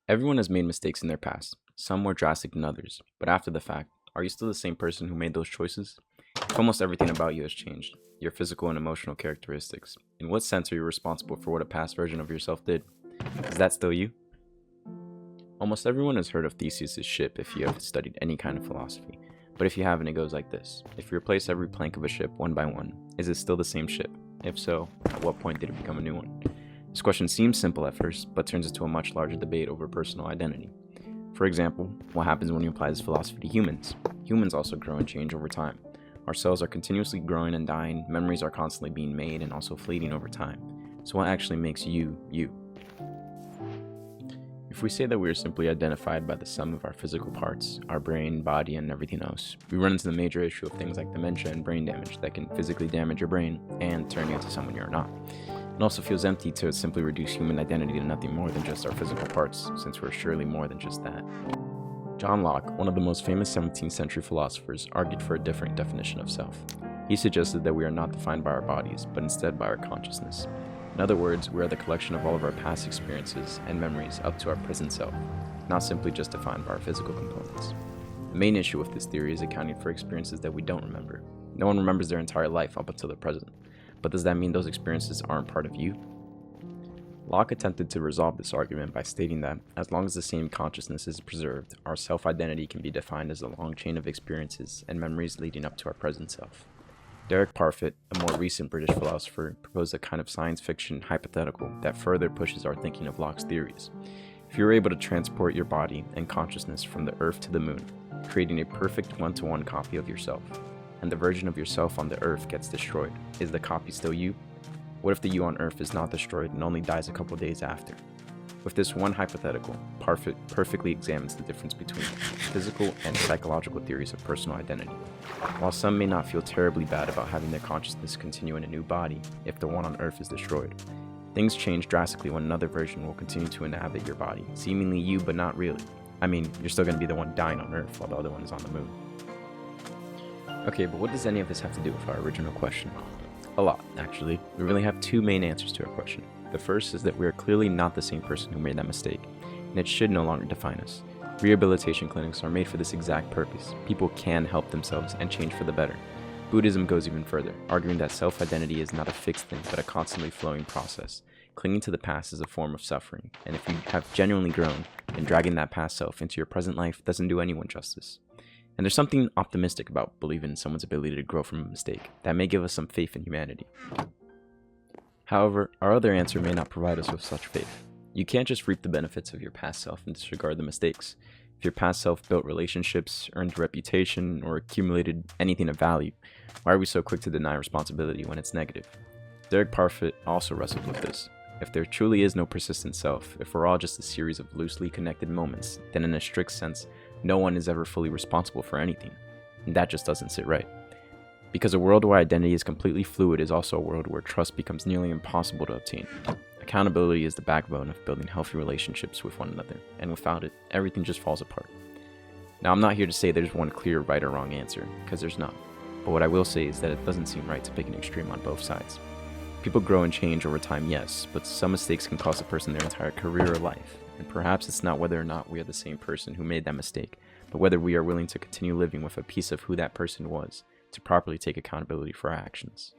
Everyone has made mistakes in their past, some more drastic than others, but after the fact, are you still the same person who made those choices? If almost everything about you has changed, your physical and emotional characteristics, in what sense are you responsible for what a past version of yourself did? Is that still you? Almost everyone has heard of Theseus' ship if you have studied any kind of philosophy, but if you haven't, it goes like this. If you replace every plank of a ship one by one, is it still the same ship? If so, at what point did it become a new one? This question seems simple at first, but turns into a much larger debate over personal identity. For example, what happens when you apply this philosophy to humans? Humans also grow and change over time. Our cells are continuously growing and dying, memories are constantly being made and also fleeting over time. So what actually makes you, you? If we say that we are simply identified by the sum of our physical parts, our brain, body, and everything else, we run into the major issue of things like dementia and brain damage that can physically damage your brain and turn you into someone you're not. It also feels empty to simply reduce human identity to nothing more than just our physical parts, since we're surely more than just that. John Locke, one of the most famous 17th century philosophers, argued for a different definition of self. He suggested that we are not defined by our bodies, but instead by our consciousness. In other words, we are the collection of all of our past experiences and memories up to our present self, not simply just defined by our physical components. The main issue with this theory is accounting for experiences that we don't remember. No one remembers their entire life up until the present. But does that mean those experiences aren't part of you? Locke attempted to resolve this argument by stating that, as long as the same consciousness is preserved, our self-identity can be defined as a long chain of experiences and memories leading up to our present self. Derek Parfit, a more recent British philosopher, proposed a kind of science fiction hypothetical that further pushes our thinking of Locke's theories. If you were able to transport your body and consciousness from the Earth to the Moon, creating a perfect one-to-one copy of yourself, and the version of yourself on the Earth gets destroyed, is the copy still you? What if the you on Earth is not destroyed and only dies a couple days after? With this one hypothetical, Parfit perfectly examines the difference between physical and psychological theories of personal identity. While some may not feel terribly bad about having their consciousness continue in a new body if the one on Earth is destroyed, things change drastically when another version will continue to inhabit your body, seemingly you but not really. I mean, you're still going to be the one dying on Earth while the other one is on the moon. Okay, but what does any of this have to do with our original question? A lot, actually. We really have two main answers to our question. The first is that we are clearly not the same person who made that mistake, and it should no longer define us. Rehabilitation clinics are made for this exact purpose. People can help themselves and change for the better. Buddhism goes even further, arguing that self-identity is not a fixed thing, but a constantly flowing process. Clinging to the past is a form of suffering, and if you have genuinely grown, then dragging that past self into your present life doesn't do anyone justice. And there's something optimistic about believing in someone's ability to grow from a mistake that may give us some faith in humanity. However, our other answer may not provide us with such faith. You can't just reap the benefits of your past self and disregard the mistakes. If your past self built relationships, earned a reputation, or accumulated anything of value, why are we so quick to deny responsibility when it's negative? Derek Parfit also wrestled with this. If there truly is no persistent self, if we're all just a series of loosely connected moments, then in a strict sense, no one is ever fully responsible for anything. And that just doesn't sit right. Because a world where identity is completely fluid is also a world where trust becomes nearly impossible to obtain. Accountability is the backbone of building healthy relationships with one another, and without it, everything just falls apart. Now, I'm not here to say there's one clear right or wrong answer, because there's not. But what I will say is that it doesn't seem right to pick an extreme on both sides. People grow and change over time, yes, but some mistakes can cost a person their entire career or life. And perhaps it's not whether or not we are the same person who made that mistake, but whether we are willing to continue living with a piece of who that person was to properly take accountability for our actions.